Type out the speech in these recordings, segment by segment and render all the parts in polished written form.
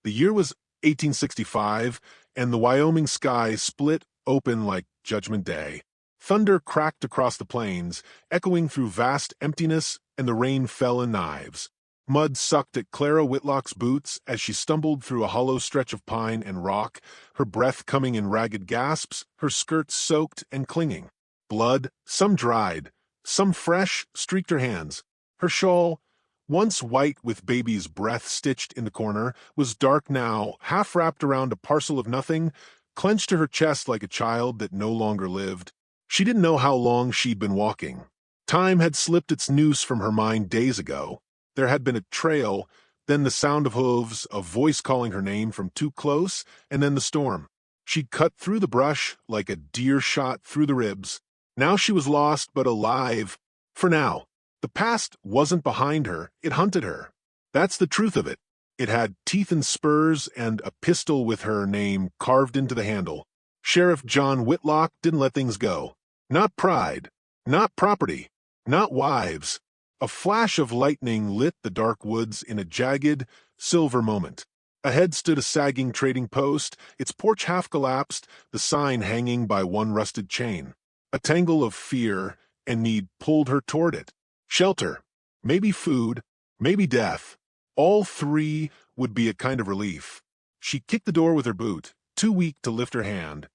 The year was 1865, and the Wyoming sky split open like Judgment Day. Thunder cracked across the plains, echoing through vast emptiness, and the rain fell in knives. Mud sucked at Clara Whitlock's boots as she stumbled through a hollow stretch of pine and rock, her breath coming in ragged gasps, her skirts soaked and clinging. Blood, some dried, some fresh, streaked her hands. Her shawl, once white with baby's breath stitched in the corner, was dark now, half wrapped around a parcel of nothing, clenched to her chest like a child that no longer lived. She didn't know how long she'd been walking. Time had slipped its noose from her mind days ago. There had been a trail, then the sound of hooves, a voice calling her name from too close, and then the storm. She'd cut through the brush like a deer shot through the ribs. Now she was lost but alive. For now. The past wasn't behind her, it hunted her. That's the truth of it. It had teeth and spurs and a pistol with her name carved into the handle. Sheriff John Whitlock didn't let things go. Not pride, not property, not wives. A flash of lightning lit the dark woods in a jagged, silver moment. Ahead stood a sagging trading post, its porch half collapsed, the sign hanging by one rusted chain. A tangle of fear and need pulled her toward it. Shelter, maybe food, maybe death. All three would be a kind of relief. She kicked the door with her boot, too weak to lift her hand,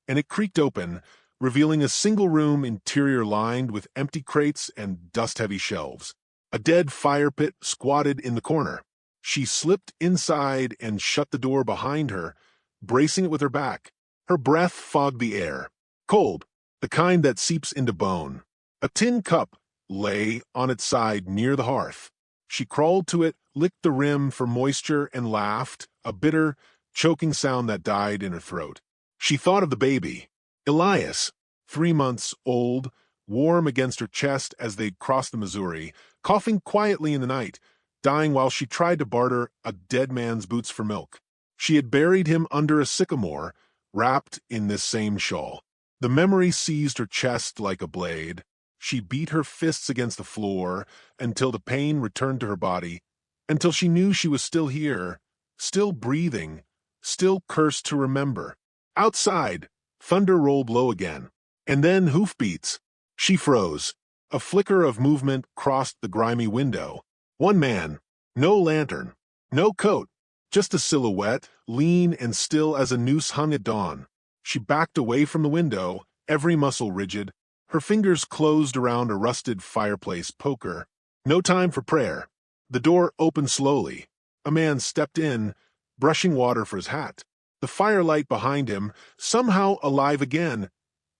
and it creaked open, revealing a single-room interior lined with empty crates and dust-heavy shelves. A dead fire pit squatted in the corner. She slipped inside and shut the door behind her, bracing it with her back. Her breath fogged the air. Cold, the kind that seeps into bone. A tin cup lay on its side near the hearth. She crawled to it, licked the rim for moisture, and laughed, a bitter, choking sound that died in her throat. She thought of the baby. Elias, 3 months old, warm against her chest as they'd crossed the Missouri, coughing quietly in the night, dying while she tried to barter a dead man's boots for milk. She had buried him under a sycamore, wrapped in this same shawl. The memory seized her chest like a blade. She beat her fists against the floor until the pain returned to her body, until she knew she was still here, still breathing, still cursed to remember. Outside, thunder rolled low again, and then hoofbeats. She froze. A flicker of movement crossed the grimy window. One man, no lantern, no coat, just a silhouette, lean and still as a noose hung at dawn. She backed away from the window, every muscle rigid, her fingers closed around a rusted fireplace poker. No time for prayer. The door opened slowly. A man stepped in, brushing water for his hat. The firelight behind him, somehow alive again,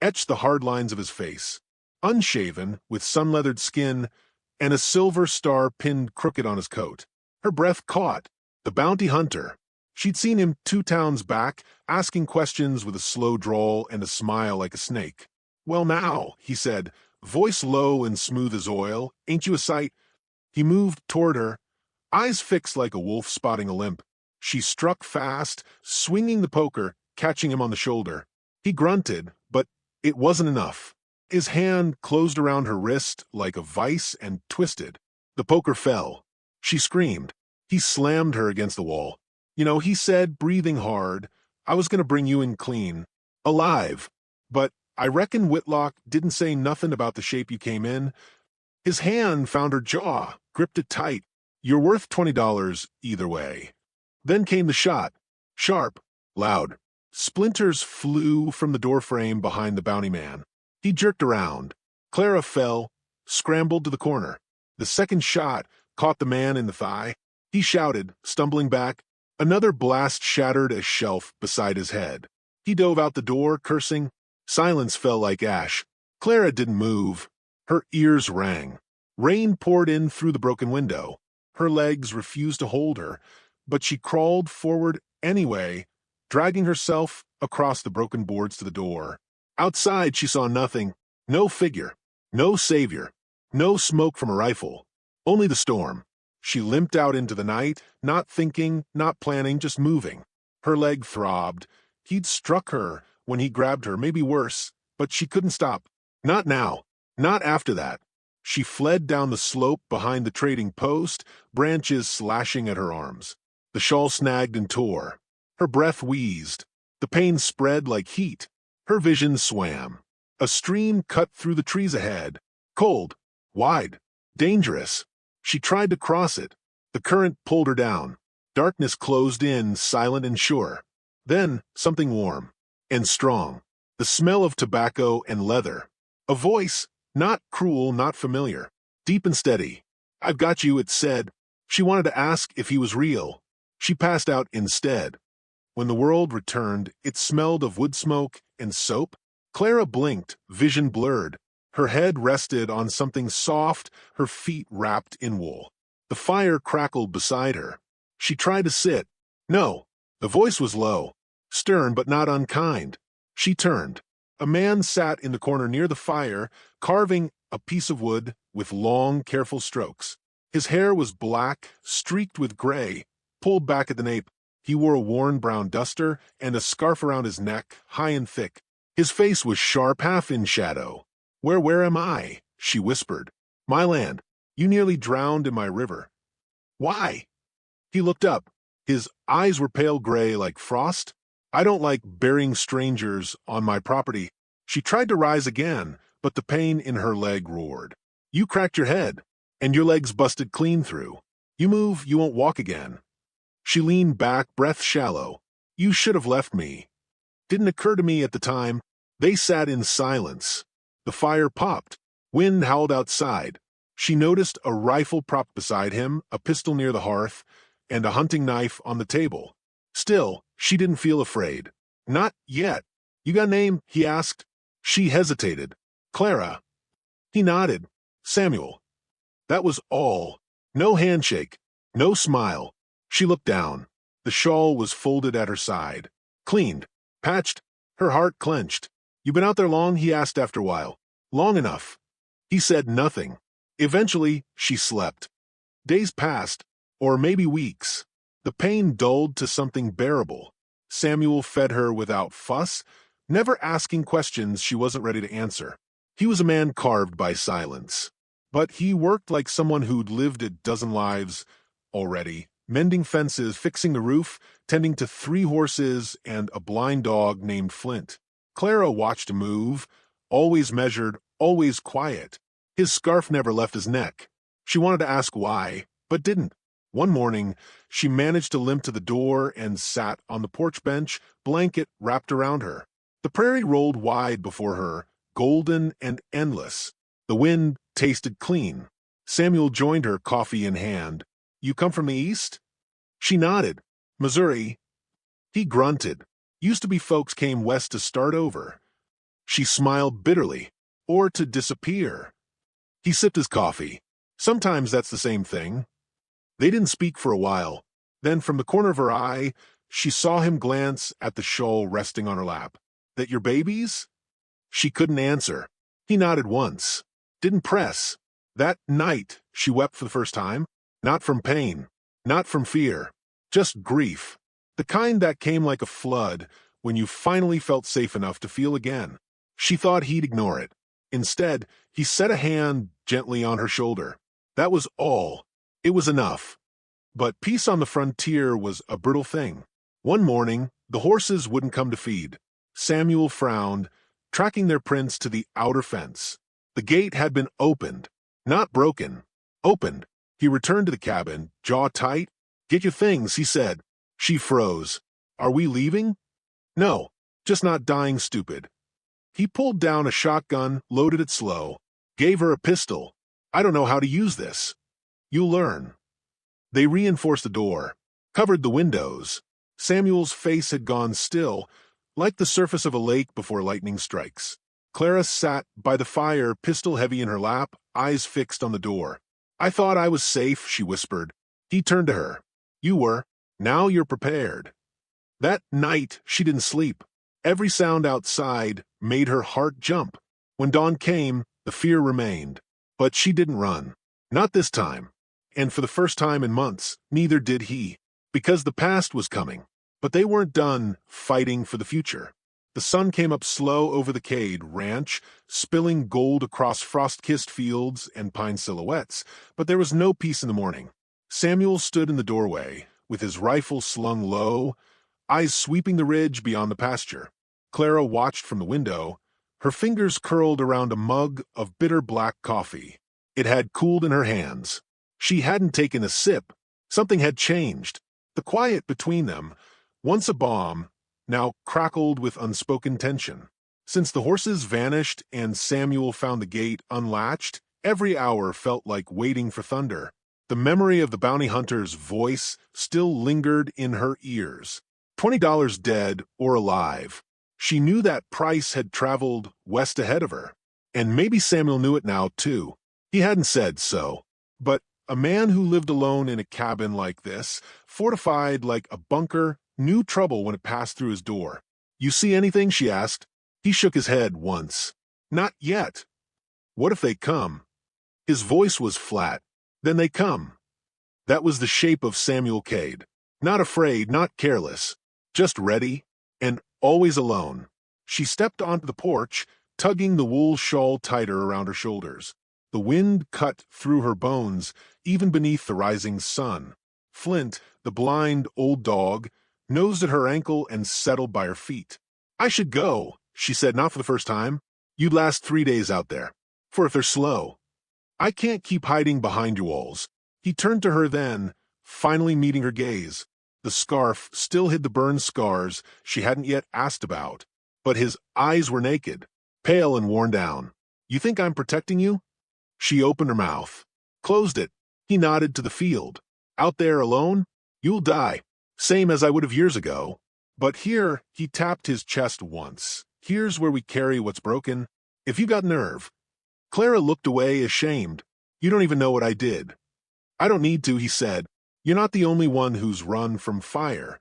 etched the hard lines of his face. Unshaven, with sun-leathered skin, and a silver star pinned crooked on his coat. Her breath caught. The bounty hunter. She'd seen him 2 towns back, asking questions with a slow drawl and a smile like a snake. "Well now," he said, voice low and smooth as oil, "ain't you a sight?" He moved toward her, eyes fixed like a wolf spotting a limp. She struck fast, swinging the poker, catching him on the shoulder. He grunted, but it wasn't enough. His hand closed around her wrist like a vice and twisted. The poker fell. She screamed. He slammed her against the wall. "You know," he said, breathing hard, "I was going to bring you in clean. Alive. But I reckon Whitlock didn't say nothing about the shape you came in." His hand found her jaw, gripped it tight. "You're worth $20 either way." Then came the shot. Sharp, loud. Splinters flew from the doorframe behind the bounty man. He jerked around. Clara fell, scrambled to the corner. The second shot caught the man in the thigh. He shouted, stumbling back. Another blast shattered a shelf beside his head. He dove out the door, cursing. Silence fell like ash. Clara didn't move. Her ears rang. Rain poured in through the broken window. Her legs refused to hold her, but she crawled forward anyway, dragging herself across the broken boards to the door. Outside she saw nothing. No figure. No savior. No smoke from a rifle. Only the storm. She limped out into the night, not thinking, not planning, just moving. Her leg throbbed. He'd struck her when he grabbed her, maybe worse, but she couldn't stop. Not now. Not after that. She fled down the slope behind the trading post, branches slashing at her arms. The shawl snagged and tore. Her breath wheezed. The pain spread like heat. Her vision swam. A stream cut through the trees ahead. Cold, wide, dangerous. She tried to cross it. The current pulled her down. Darkness closed in, silent and sure. Then, something warm and strong. The smell of tobacco and leather. A voice, not cruel, not familiar. Deep and steady. "I've got you," it said. She wanted to ask if he was real. She passed out instead. When the world returned, it smelled of wood smoke and soap. Clara blinked, vision blurred. Her head rested on something soft, her feet wrapped in wool. The fire crackled beside her. She tried to sit. No. The voice was low, stern but not unkind. She turned. A man sat in the corner near the fire, carving a piece of wood with long, careful strokes. His hair was black, streaked with gray, pulled back at the nape. He wore a worn brown duster and a scarf around his neck, high and thick. His face was sharp, half in shadow. Where am I?" she whispered. "My land. You nearly drowned in my river." "Why?" He looked up. His eyes were pale gray like frost. "I don't like burying strangers on my property." She tried to rise again, but the pain in her leg roared. "You cracked your head, and your legs busted clean through. You move, you won't walk again." She leaned back, breath shallow. "You should have left me." "Didn't occur to me at the time." They sat in silence. The fire popped. Wind howled outside. She noticed a rifle propped beside him, a pistol near the hearth, and a hunting knife on the table. Still, she didn't feel afraid. "Not yet." "You got a name?" he asked. She hesitated. "Clara." He nodded. "Samuel." That was all. No handshake. No smile. She looked down. The shawl was folded at her side. Cleaned. Patched. Her heart clenched. "You been out there long?" he asked after a while. "Long enough." He said nothing. Eventually, she slept. Days passed, or maybe weeks. The pain dulled to something bearable. Samuel fed her without fuss, never asking questions she wasn't ready to answer. He was a man carved by silence. But he worked like someone who'd lived a dozen lives already, mending fences, fixing the roof, tending to 3 horses and a blind dog named Flint. Clara watched him move, always measured, always quiet. His scarf never left his neck. She wanted to ask why, but didn't. One morning, she managed to limp to the door and sat on the porch bench, blanket wrapped around her. The prairie rolled wide before her, golden and endless. The wind tasted clean. Samuel joined her, coffee in hand. "You come from the east?" She nodded. "Missouri." He grunted. Used to be folks came west to start over. She smiled bitterly. Or to disappear. He sipped his coffee. "Sometimes that's the same thing." They didn't speak for a while. Then from the corner of her eye, she saw him glance at the shawl resting on her lap. "That your babies?" She couldn't answer. He nodded once. Didn't press. That night, she wept for the first time. Not from pain. Not from fear. Just grief. The kind that came like a flood when you finally felt safe enough to feel again. She thought he'd ignore it. Instead, he set a hand gently on her shoulder. That was all. It was enough. But peace on the frontier was a brutal thing. One morning, the horses wouldn't come to feed. Samuel frowned, tracking their prints to the outer fence. The gate had been opened, not broken. Opened. He returned to the cabin, jaw tight. "Get your things," he said. She froze. "Are we leaving?" "No, just not dying stupid." He pulled down a shotgun, loaded it slow, gave her a pistol. "I don't know how to use this." "You'll learn." They reinforced the door, covered the windows. Samuel's face had gone still, like the surface of a lake before lightning strikes. Clara sat by the fire, pistol heavy in her lap, eyes fixed on the door. "I thought I was safe," she whispered. He turned to her. "You were. Now you're prepared." That night, she didn't sleep. Every sound outside made her heart jump. When dawn came, the fear remained. But she didn't run. Not this time. And for the first time in months, neither did he. Because the past was coming. But they weren't done fighting for the future. The sun came up slow over the Cade ranch, spilling gold across frost-kissed fields and pine silhouettes, but there was no peace in the morning. Samuel stood in the doorway, with his rifle slung low, eyes sweeping the ridge beyond the pasture. Clara watched from the window, her fingers curled around a mug of bitter black coffee. It had cooled in her hands. She hadn't taken a sip. Something had changed. The quiet between them, once a bomb, now crackled with unspoken tension. Since the horses vanished and Samuel found the gate unlatched, every hour felt like waiting for thunder. The memory of the bounty hunter's voice still lingered in her ears. $20 dead or alive. She knew that price had traveled west ahead of her. And maybe Samuel knew it now, too. He hadn't said so. But a man who lived alone in a cabin like this, fortified like a bunker, knew trouble when it passed through his door. "You see anything?" she asked. He shook his head once. "Not yet." "What if they come?" His voice was flat. "Then they come." That was the shape of Samuel Cade. Not afraid, not careless. Just ready, and always alone. She stepped onto the porch, tugging the wool shawl tighter around her shoulders. The wind cut through her bones, even beneath the rising sun. Flint, the blind old dog, nosed at her ankle and settled by her feet. "I should go," she said, not for the first time. "You'd last 3 days out there. For if they're slow. I can't keep hiding behind your walls." He turned to her then, finally meeting her gaze. The scarf still hid the burn scars she hadn't yet asked about, but his eyes were naked, pale and worn down. "You think I'm protecting you?" She opened her mouth, closed it. He nodded to the field. "Out there alone? You'll die. Same as I would have years ago. But here," he tapped his chest once. "Here's where we carry what's broken. If you got nerve." Clara looked away, ashamed. "You don't even know what I did." "I don't need to," he said. "You're not the only one who's run from fire."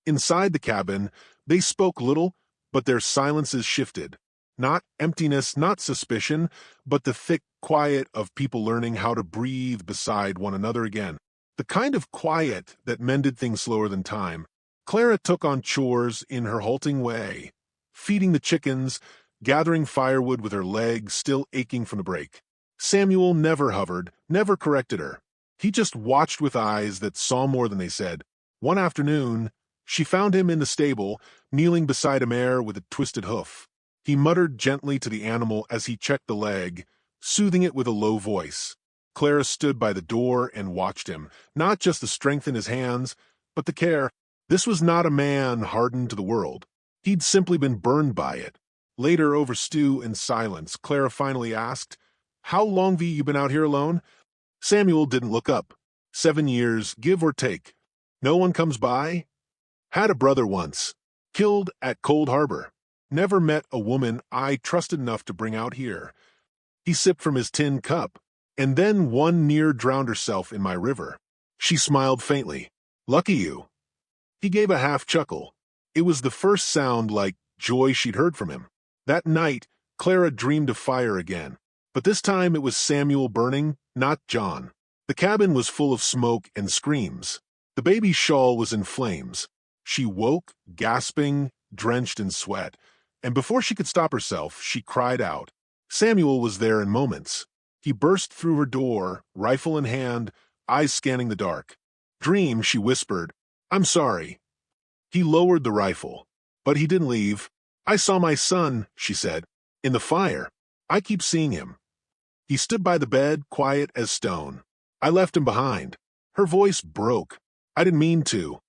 Inside the cabin, they spoke little, but their silences shifted. Not emptiness, not suspicion, but the thick quiet of people learning how to breathe beside one another again. The kind of quiet that mended things slower than time. Clara took on chores in her halting way, feeding the chickens, gathering firewood with her legs still aching from the break. Samuel never hovered, never corrected her. He just watched with eyes that saw more than they said. One afternoon, she found him in the stable, kneeling beside a mare with a twisted hoof. He muttered gently to the animal as he checked the leg, soothing it with a low voice. Clara stood by the door and watched him, not just the strength in his hands, but the care. This was not a man hardened to the world. He'd simply been burned by it. Later, over stew and silence, Clara finally asked, "How long have you been out here alone?" Samuel didn't look up. 7 years, give or take. "No one comes by?" "Had a brother once. Killed at Cold Harbor. Never met a woman I trusted enough to bring out here." He sipped from his tin cup. "And then one near drowned herself in my river." She smiled faintly. "Lucky you." He gave a half chuckle. It was the first sound like joy she'd heard from him. That night, Clara dreamed of fire again. But this time it was Samuel burning, not John. The cabin was full of smoke and screams. The baby's shawl was in flames. She woke, gasping, drenched in sweat, and before she could stop herself, she cried out. Samuel was there in moments. He burst through her door, rifle in hand, eyes scanning the dark. "Dream," she whispered. "I'm sorry." He lowered the rifle, but he didn't leave. "I saw my son," she said, "in the fire. I keep seeing him." He stood by the bed, quiet as stone. "I left him behind." Her voice broke. "I didn't mean to.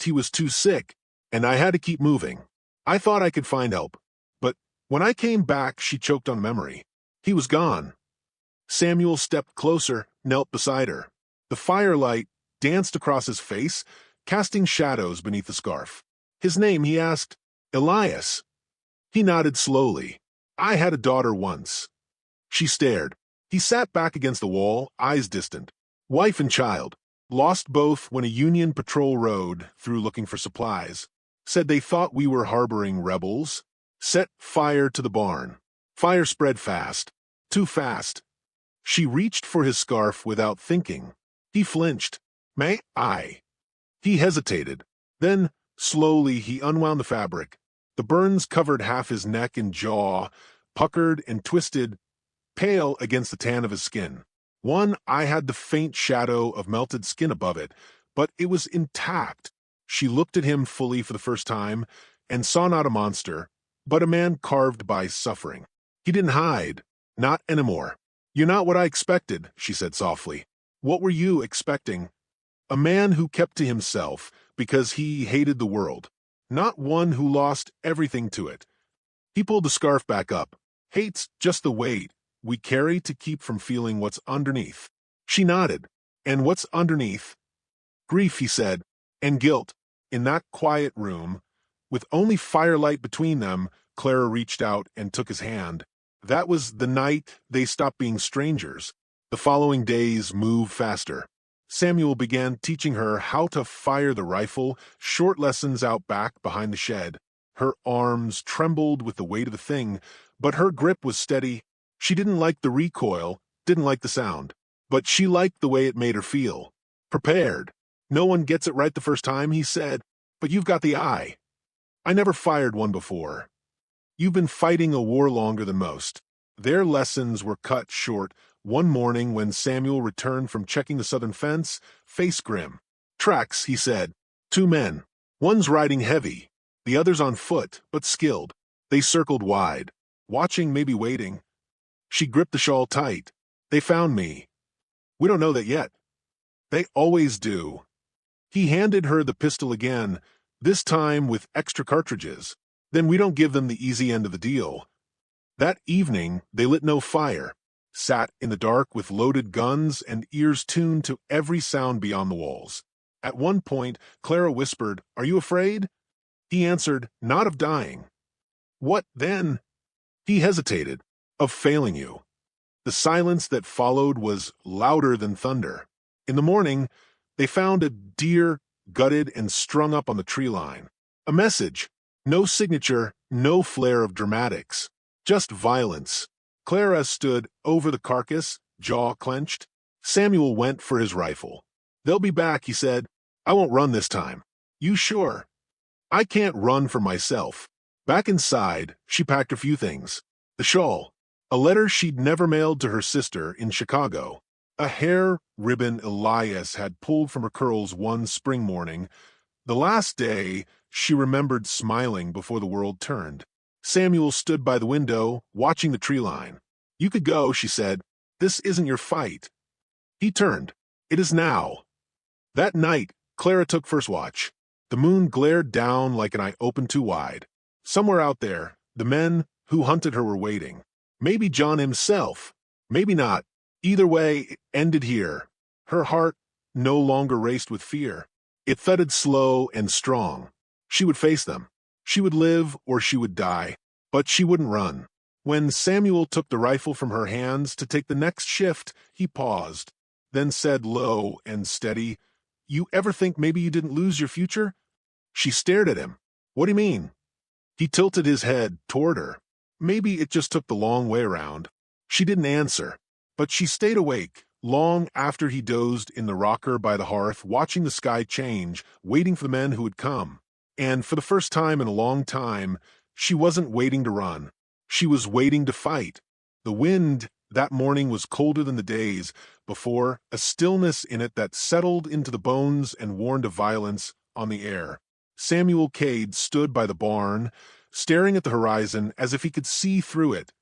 He was too sick, and I had to keep moving. I thought I could find help. But when I came back," she choked on memory. "He was gone." Samuel stepped closer, knelt beside her. The firelight danced across his face, casting shadows beneath the scarf. "His name," he asked. "Elias." He nodded slowly. "I had a daughter once." She stared. He sat back against the wall, eyes distant. "Wife and child. Lost both when a Union patrol rode through looking for supplies. Said they thought we were harboring rebels. Set fire to the barn. Fire spread fast. Too fast." She reached for his scarf without thinking. He flinched. "May I?" He hesitated. Then, slowly, he unwound the fabric. The burns covered half his neck and jaw, puckered and twisted, pale against the tan of his skin. One eye had the faint shadow of melted skin above it, but it was intact. She looked at him fully for the first time and saw not a monster, but a man carved by suffering. He didn't hide. Not anymore. "You're not what I expected," she said softly. "What were you expecting?" "A man who kept to himself because he hated the world, not one who lost everything to it." He pulled the scarf back up. "Hate's just the weight we carry to keep from feeling what's underneath." She nodded. "And what's underneath?" "Grief," he said, "and guilt." In that quiet room, with only firelight between them, Clara reached out and took his hand. That was the night they stopped being strangers. The following days moved faster. Samuel began teaching her how to fire the rifle, short lessons out back behind the shed. Her arms trembled with the weight of the thing, but her grip was steady. She didn't like the recoil, didn't like the sound, but she liked the way it made her feel. Prepared. "No one gets it right the first time," he said, "but you've got the eye. I never fired one before. You've been fighting a war longer than most." Their lessons were cut short one morning when Samuel returned from checking the southern fence, face grim. "Tracks," he said. "Two men. One's riding heavy, the other's on foot, but skilled." They circled wide, watching, maybe waiting. She gripped the shawl tight. "They found me." "We don't know that yet." "They always do." He handed her the pistol again, this time with extra cartridges. "Then we don't give them the easy end of the deal." That evening, they lit no fire, sat in the dark with loaded guns and ears tuned to every sound beyond the walls. At one point, Clara whispered, "Are you afraid?" He answered, "Not of dying." "What then?" He hesitated. "Of failing you." The silence that followed was louder than thunder. In the morning, they found a deer gutted and strung up on the tree line. A message. No signature, no flair of dramatics. Just violence. Clara stood over the carcass, jaw clenched. Samuel went for his rifle. "They'll be back," he said. "I won't run this time." "You sure?" "I can't run for myself." Back inside, she packed a few things. The shawl. A letter she'd never mailed to her sister in Chicago. A hair ribbon Elias had pulled from her curls one spring morning, the last day she remembered smiling before the world turned. Samuel stood by the window, watching the tree line. "You could go," she said. "This isn't your fight." He turned. "It is now." That night, Clara took first watch. The moon glared down like an eye open too wide. Somewhere out there, the men who hunted her were waiting. Maybe John himself. Maybe not. Either way, it ended here. Her heart no longer raced with fear. It thudded slow and strong. She would face them. She would live or she would die. But she wouldn't run. When Samuel took the rifle from her hands to take the next shift, he paused, then said low and steady, "You ever think maybe you didn't lose your future?" She stared at him. "What do you mean?" He tilted his head toward her. Maybe it just took the long way around. She didn't answer, but she stayed awake, long after he dozed in the rocker by the hearth, watching the sky change, waiting for the men who would come. And for the first time in a long time, she wasn't waiting to run. She was waiting to fight. The wind that morning was colder than the days before, a stillness in it that settled into the bones and warned of violence on the air. Samuel Cade stood by the barn, staring at the horizon as if he could see through it,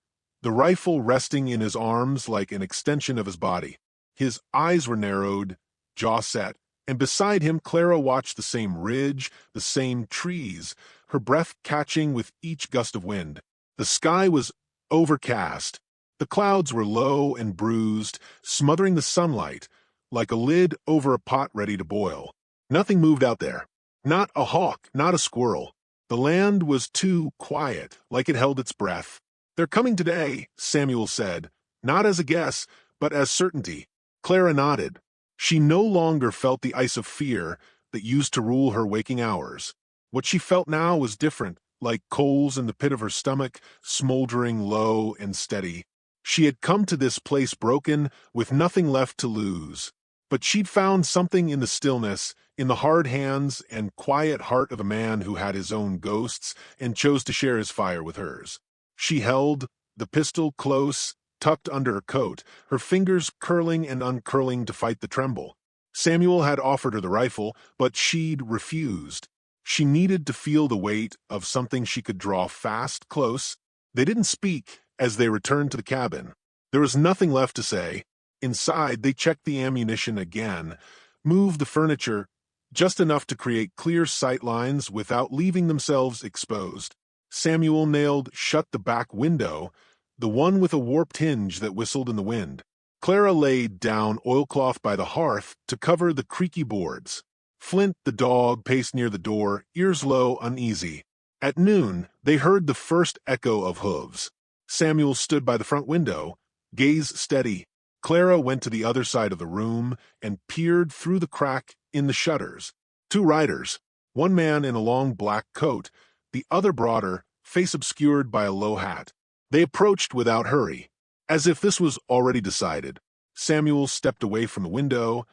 the rifle resting in his arms like an extension of his body. His eyes were narrowed, jaw set, and beside him Clara watched the same ridge, the same trees, her breath catching with each gust of wind. The sky was overcast. The clouds were low and bruised, smothering the sunlight, like a lid over a pot ready to boil. Nothing moved out there. Not a hawk, not a squirrel. The land was too quiet, like it held its breath. "They're coming today," Samuel said, not as a guess, but as certainty. Clara nodded. She no longer felt the ice of fear that used to rule her waking hours. What she felt now was different, like coals in the pit of her stomach, smoldering low and steady. She had come to this place broken, with nothing left to lose. But she'd found something in the stillness, in the hard hands and quiet heart of a man who had his own ghosts and chose to share his fire with hers. She held the pistol close, tucked under her coat, her fingers curling and uncurling to fight the tremble. Samuel had offered her the rifle, but she'd refused. She needed to feel the weight of something she could draw fast, close. They didn't speak as they returned to the cabin. There was nothing left to say. Inside, they checked the ammunition again, moved the furniture just enough to create clear sight lines without leaving themselves exposed. Samuel nailed shut the back window, the one with a warped hinge that whistled in the wind. Clara laid down oilcloth by the hearth to cover the creaky boards. Flint, the dog, paced near the door, ears low, uneasy. At noon, they heard the first echo of hooves. Samuel stood by the front window, gaze steady. Clara went to the other side of the room and peered through the crack in the shutters. Two riders, one man in a long black coat, the other broader, face obscured by a low hat. They approached without hurry, as if this was already decided. Samuel stepped away from the window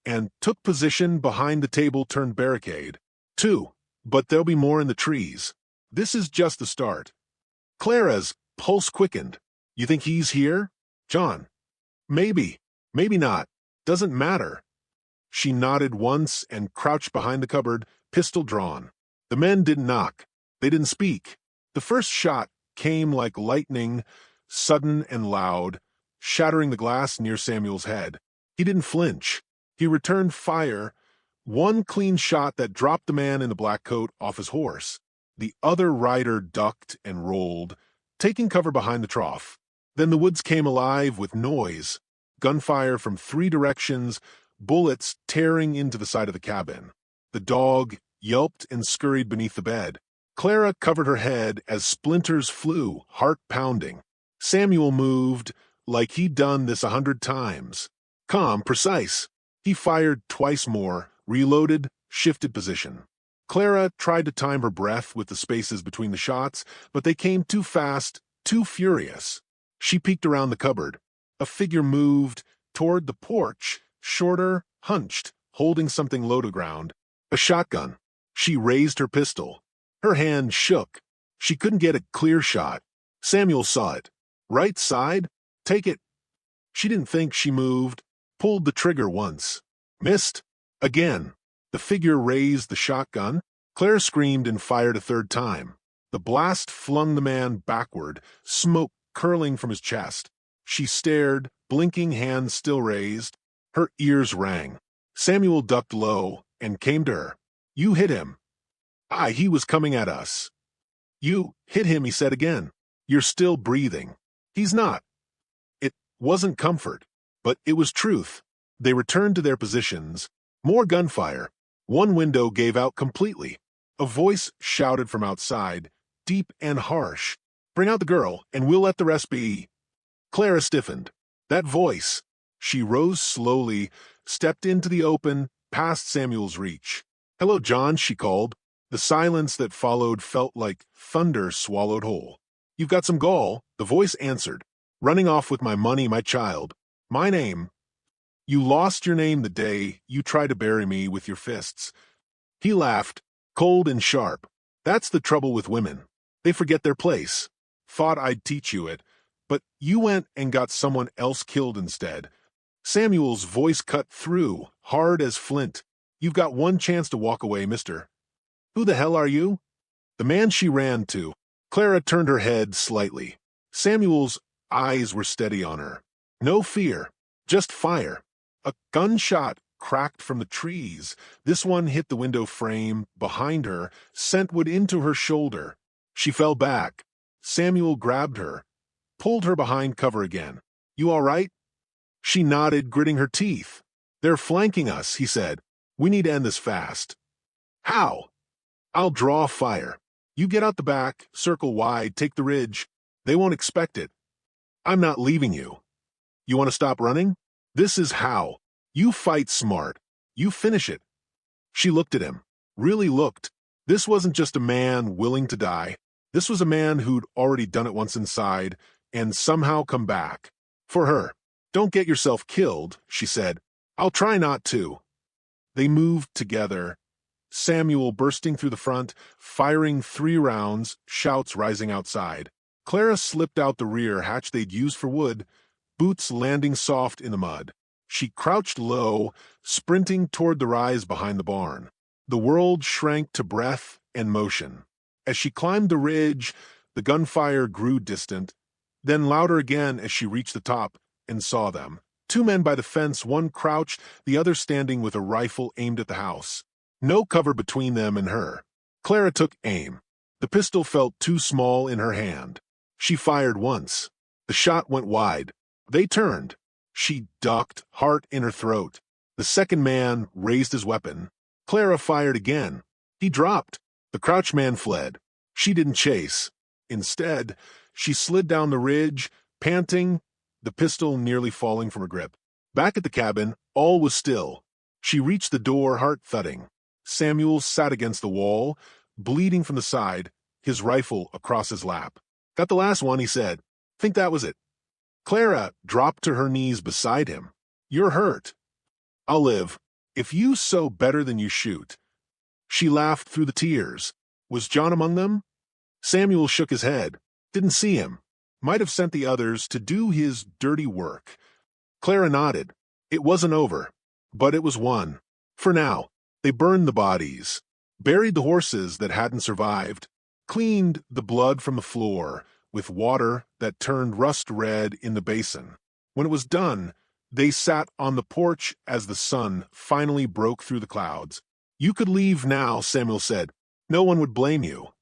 and took position behind the table-turned barricade. Two, but there'll be more in the trees. This is just the start. Clara's pulse quickened. You think he's here? John. Maybe. Maybe not. Doesn't matter. She nodded once and crouched behind the cupboard, pistol drawn. The men didn't knock. They didn't speak. The first shot came like lightning, sudden and loud, shattering the glass near Samuel's head. He didn't flinch. He returned fire, one clean shot that dropped the man in the black coat off his horse. The other rider ducked and rolled, taking cover behind the trough. Then the woods came alive with noise, gunfire from three directions, bullets tearing into the side of the cabin. The dog yelped and scurried beneath the bed. Clara covered her head as splinters flew, heart pounding. Samuel moved like he'd done this 100 times. Calm, precise. He fired twice more, reloaded, shifted position. Clara tried to time her breath with the spaces between the shots, but they came too fast, too furious. She peeked around the cupboard. A figure moved toward the porch, shorter, hunched, holding something low to ground. A shotgun. She raised her pistol. Her hand shook. She couldn't get a clear shot. Samuel saw it. Right side? Take it. She didn't think. She moved, pulled the trigger once. Missed. Again. The figure raised the shotgun. Claire screamed and fired a third time. The blast flung the man backward, smoke curling from his chest. She stared, blinking, hands still raised. Her ears rang. Samuel ducked low and came to her. You hit him. He was coming at us. You hit him, he said again. You're still breathing. He's not. It wasn't comfort, but it was truth. They returned to their positions. More gunfire. One window gave out completely. A voice shouted from outside, deep and harsh. Bring out the girl, and we'll let the rest be. Clara stiffened. That voice. She rose slowly, stepped into the open, past Samuel's reach. Hello, John, she called. The silence that followed felt like thunder swallowed whole. You've got some gall, the voice answered. Running off with my money, my child. My name. You lost your name the day you tried to bury me with your fists. He laughed, cold and sharp. That's the trouble with women. They forget their place. Thought I'd teach you it, but you went and got someone else killed instead. Samuel's voice cut through, hard as flint. You've got one chance to walk away, mister. Who the hell are you? The man she ran to. Clara turned her head slightly. Samuel's eyes were steady on her. No fear, just fire. A gunshot cracked from the trees. This one hit the window frame behind her, sent wood into her shoulder. She fell back. Samuel grabbed her, pulled her behind cover again. You all right? She nodded, gritting her teeth. They're flanking us, he said. We need to end this fast. How? I'll draw fire. You get out the back, circle wide, take the ridge. They won't expect it. I'm not leaving you. You want to stop running? This is how. You fight smart. You finish it. She looked at him. Really looked. This wasn't just a man willing to die. This was a man who'd already done it once inside and somehow come back. For her. Don't get yourself killed, she said. I'll try not to. They moved together. Samuel bursting through the front, firing 3 rounds, shouts rising outside. Clara slipped out the rear hatch they'd used for wood, boots landing soft in the mud. She crouched low, sprinting toward the rise behind the barn. The world shrank to breath and motion. As she climbed the ridge, the gunfire grew distant, then louder again as she reached the top and saw them. Two men by the fence, one crouched, the other standing with a rifle aimed at the house. No cover between them and her. Clara took aim. The pistol felt too small in her hand. She fired once. The shot went wide. They turned. She ducked, heart in her throat. The second man raised his weapon. Clara fired again. He dropped. The crouched man fled. She didn't chase. Instead, she slid down the ridge, panting, the pistol nearly falling from her grip. Back at the cabin, all was still. She reached the door, heart thudding. Samuel sat against the wall, bleeding from the side, his rifle across his lap. "Got the last one," he said. "Think that was it." Clara dropped to her knees beside him. "You're hurt." "I'll live. If you sew better than you shoot." She laughed through the tears. Was John among them? Samuel shook his head. Didn't see him. Might have sent the others to do his dirty work. Clara nodded. It wasn't over, but it was won. For now. They burned the bodies, buried the horses that hadn't survived, cleaned the blood from the floor with water that turned rust red in the basin. When it was done, they sat on the porch as the sun finally broke through the clouds. "You could leave now," Samuel said. "No one would blame you."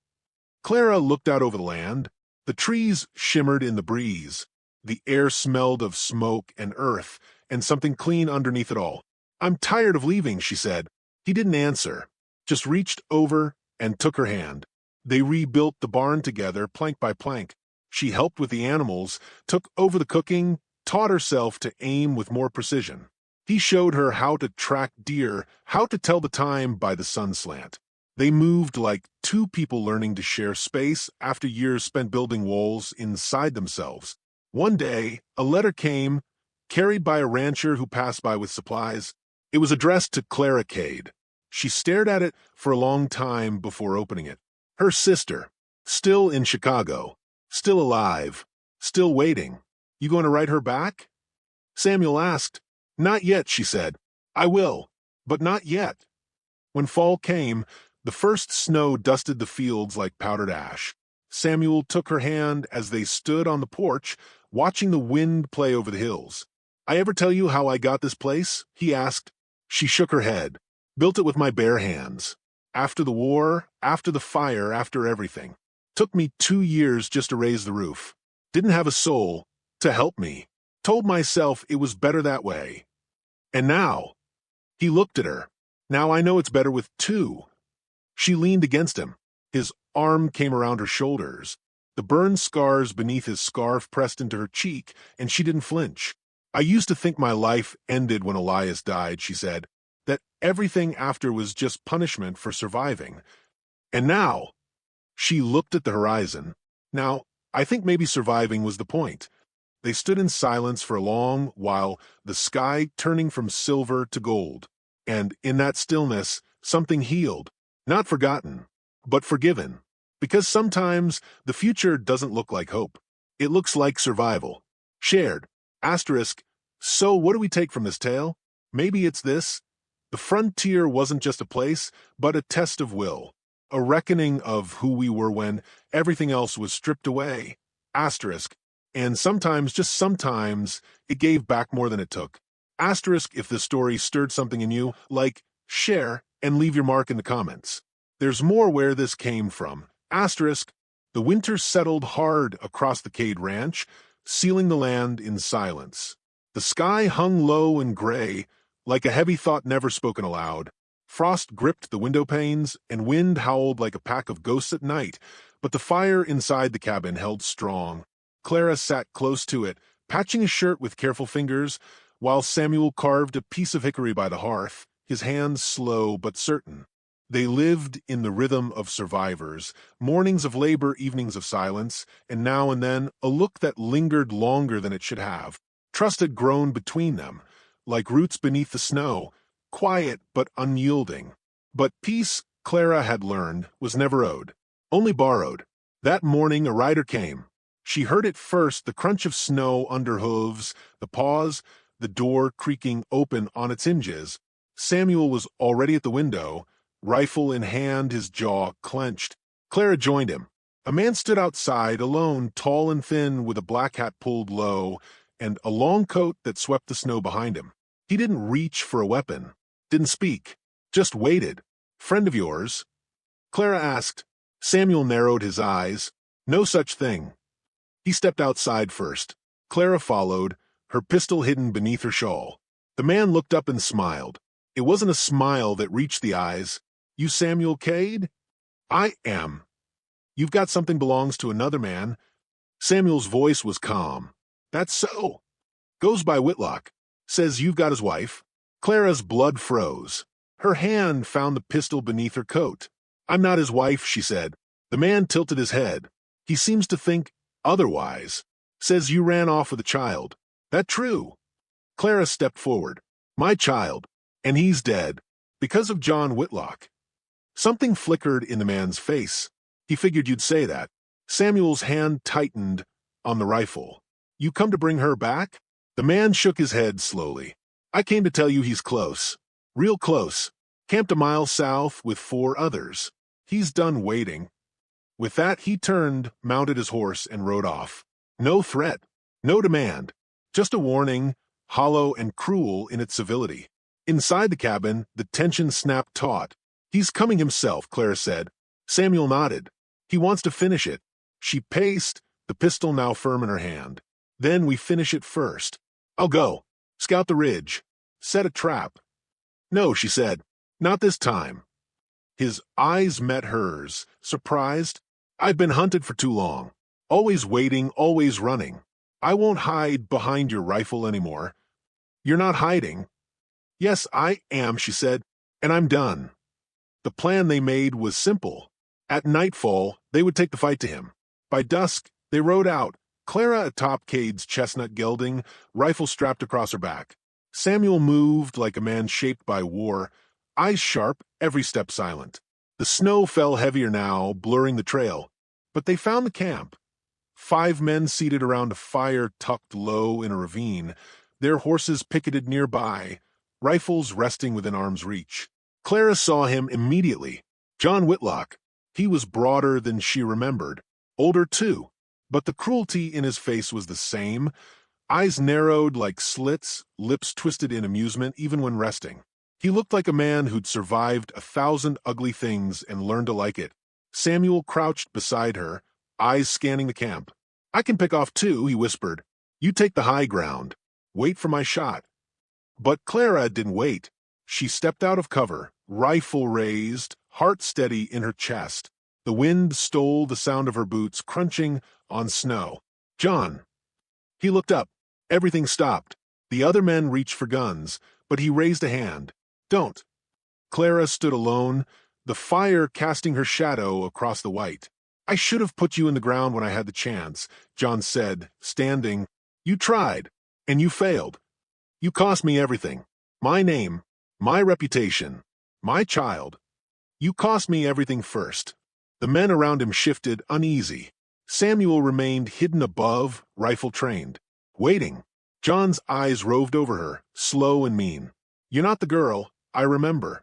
Clara looked out over the land. The trees shimmered in the breeze. The air smelled of smoke and earth, and something clean underneath it all. "I'm tired of leaving," she said. He didn't answer, just reached over and took her hand. They rebuilt the barn together, plank by plank. She helped with the animals, took over the cooking, taught herself to aim with more precision. He showed her how to track deer, how to tell the time by the sun slant. They moved like two people learning to share space after years spent building walls inside themselves. One day, a letter came, carried by a rancher who passed by with supplies. It was addressed to Clara Cade. She stared at it for a long time before opening it. Her sister, still in Chicago, still alive, still waiting. "You going to write her back?" Samuel asked. "Not yet," she said. "I will, but not yet." When fall came, the first snow dusted the fields like powdered ash. Samuel took her hand as they stood on the porch, watching the wind play over the hills. "I ever tell you how I got this place?" he asked. She shook her head. "Built it with my bare hands. After the war, after the fire, after everything. Took me 2 years just to raise the roof. Didn't have a soul to help me. Told myself it was better that way. And now," he looked at her. "Now I know it's better with two." She leaned against him. His arm came around her shoulders. The burn scars beneath his scarf pressed into her cheek, and she didn't flinch. "I used to think my life ended when Elias died," she said, "that everything after was just punishment for surviving. And now," she looked at the horizon, "now, I think maybe surviving was the point." They stood in silence for a long while, the sky turning from silver to gold. And in that stillness, something healed, not forgotten, but forgiven. Because sometimes the future doesn't look like hope. It looks like survival. Shared. Asterisk. So what do we take from this tale? Maybe it's this. The frontier wasn't just a place, but a test of will. A reckoning of who we were when everything else was stripped away. Asterisk. And sometimes, just sometimes, it gave back more than it took. Asterisk if this story stirred something in you, like, share, and leave your mark in the comments. There's more where this came from. Asterisk. The winter settled hard across the Cade Ranch, sealing the land in silence. The sky hung low and gray, like a heavy thought never spoken aloud. Frost gripped the window panes, and wind howled like a pack of ghosts at night, but the fire inside the cabin held strong. Clara sat close to it, patching a shirt with careful fingers, while Samuel carved a piece of hickory by the hearth, his hands slow but certain. They lived in the rhythm of survivors, mornings of labor, evenings of silence, and now and then a look that lingered longer than it should have. Trust had grown between them, like roots beneath the snow, quiet but unyielding. But peace, Clara had learned, was never owed, only borrowed. That morning a rider came. She heard it first, the crunch of snow under hooves, the pause, the door creaking open on its hinges. Samuel was already at the window, rifle in hand, his jaw clenched. Clara joined him. A man stood outside, alone, tall and thin, with a black hat pulled low and a long coat that swept the snow behind him. He didn't reach for a weapon, didn't speak, just waited. "Friend of yours?" Clara asked. Samuel narrowed his eyes. "No such thing." He stepped outside first. Clara followed, her pistol hidden beneath her shawl. The man looked up and smiled. It wasn't a smile that reached the eyes. "You Samuel Cade?" "I am." "You've got something belongs to another man." Samuel's voice was calm. "That's so. Goes by Whitlock. Says you've got his wife." Clara's blood froze. Her hand found the pistol beneath her coat. "I'm not his wife," she said. The man tilted his head. "He seems to think otherwise. Says you ran off with a child. That true?" Clara stepped forward. "My child. And he's dead. Because of John Whitlock." Something flickered in the man's face. "He figured you'd say that." Samuel's hand tightened on the rifle. "You come to bring her back?" The man shook his head slowly. "I came to tell you he's close. Real close. Camped a mile south with 4 others. He's done waiting." With that, he turned, mounted his horse, and rode off. No threat, no demand, just a warning, hollow and cruel in its civility. Inside the cabin, the tension snapped taut. "He's coming himself," Clara said. Samuel nodded. "He wants to finish it." She paced, the pistol now firm in her hand. "Then we finish it first. I'll go. Scout the ridge. Set a trap." "No," she said. "Not this time." His eyes met hers, surprised. "I've been hunted for too long. Always waiting, always running. I won't hide behind your rifle anymore." "You're not hiding." "Yes, I am," she said, "and I'm done." The plan they made was simple. At nightfall, they would take the fight to him. By dusk, they rode out, Clara atop Cade's chestnut gelding, rifle strapped across her back. Samuel moved like a man shaped by war, eyes sharp, every step silent. The snow fell heavier now, blurring the trail. But they found the camp. 5 men seated around a fire tucked low in a ravine, their horses picketed nearby, rifles resting within arm's reach. Clara saw him immediately. John Whitlock. He was broader than she remembered. Older, too. But the cruelty in his face was the same. Eyes narrowed like slits, lips twisted in amusement even when resting. He looked like a man who'd survived 1,000 ugly things and learned to like it. Samuel crouched beside her, eyes scanning the camp. "I can pick off 2, he whispered. "You take the high ground. Wait for my shot." But Clara didn't wait. She stepped out of cover, rifle raised, heart steady in her chest. The wind stole the sound of her boots crunching on snow. "John." He looked up. Everything stopped. The other men reached for guns, but he raised a hand. "Don't." Clara stood alone, the fire casting her shadow across the white. "I should have put you in the ground when I had the chance," John said, standing. "You tried, and you failed. You cost me everything. My name, my reputation, my child. You cost me everything first." The men around him shifted, uneasy. Samuel remained hidden above, rifle trained. Waiting. John's eyes roved over her, slow and mean. "You're not the girl, I remember."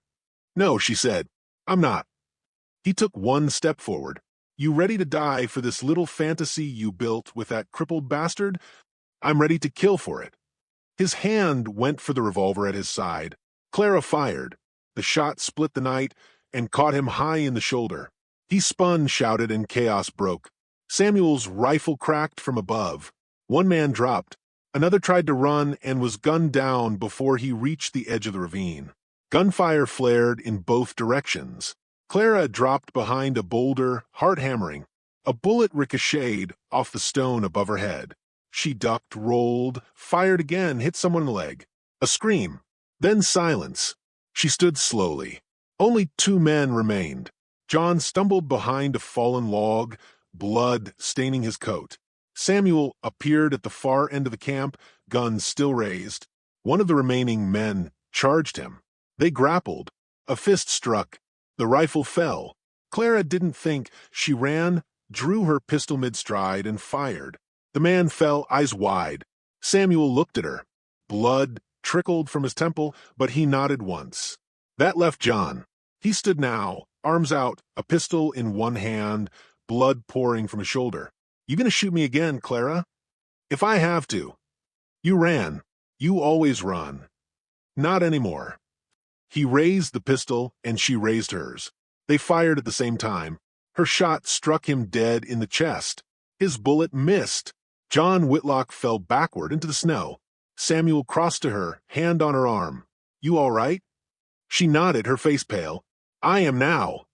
"No," she said. "I'm not." He took one step forward. "You ready to die for this little fantasy you built with that crippled bastard?" "I'm ready to kill for it." His hand went for the revolver at his side. Clara fired. The shot split the night and caught him high in the shoulder. He spun, shouted, and chaos broke. Samuel's rifle cracked from above. One man dropped. Another tried to run and was gunned down before he reached the edge of the ravine. Gunfire flared in both directions. Clara dropped behind a boulder, heart hammering. A bullet ricocheted off the stone above her head. She ducked, rolled, fired again, hit someone in the leg. A scream. Then silence. She stood slowly. Only 2 men remained. John stumbled behind a fallen log, blood staining his coat. Samuel appeared at the far end of the camp, guns still raised. One of the remaining men charged him. They grappled. A fist struck. The rifle fell. Clara didn't think. She ran, drew her pistol mid-stride, and fired. The man fell, eyes wide. Samuel looked at her. Blood trickled from his temple, but he nodded once. That left John. He stood now, arms out, a pistol in one hand, blood pouring from his shoulder. "You gonna shoot me again, Clara?" "If I have to." "You ran. You always run." "Not anymore." He raised the pistol, and she raised hers. They fired at the same time. Her shot struck him dead in the chest. His bullet missed. John Whitlock fell backward into the snow. Samuel crossed to her, hand on her arm. "You all right?" She nodded, her face pale. "I am now."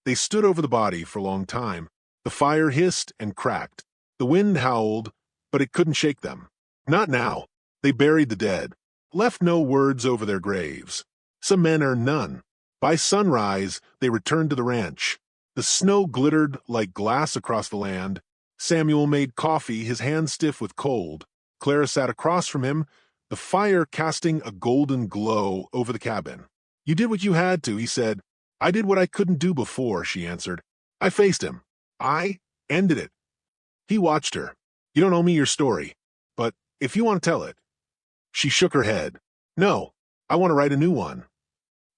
They stood over the body for a long time. The fire hissed and cracked. The wind howled, but it couldn't shake them. Not now. They buried the dead, left no words over their graves. Some men earned none. By sunrise, they returned to the ranch. The snow glittered like glass across the land. Samuel made coffee, his hands stiff with cold. Clara sat across from him, the fire casting a golden glow over the cabin. "You did what you had to," he said. "I did what I couldn't do before," she answered. "I faced him. I ended it." He watched her. "You don't owe me your story, but if you want to tell it." She shook her head. "No, I want to write a new one."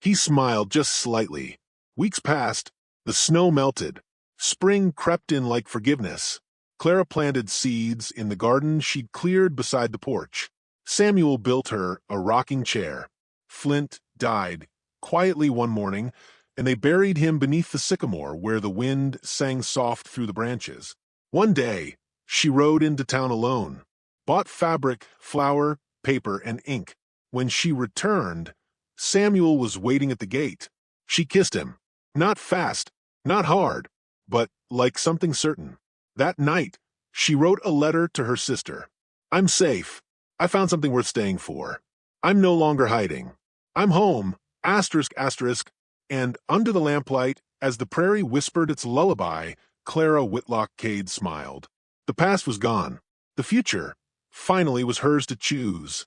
He smiled just slightly. Weeks passed. The snow melted. Spring crept in like forgiveness. Clara planted seeds in the garden she'd cleared beside the porch. Samuel built her a rocking chair. Flint died quietly one morning, and they buried him beneath the sycamore where the wind sang soft through the branches. One day, she rode into town alone, bought fabric, flour, paper, and ink. When she returned, Samuel was waiting at the gate. She kissed him. Not fast, not hard, but like something certain. That night, she wrote a letter to her sister. "I'm safe. I found something worth staying for. I'm no longer hiding. I'm home, asterisk, asterisk," and under the lamplight, as the prairie whispered its lullaby, Clara Whitlock Cade smiled. The past was gone. The future, finally, was hers to choose.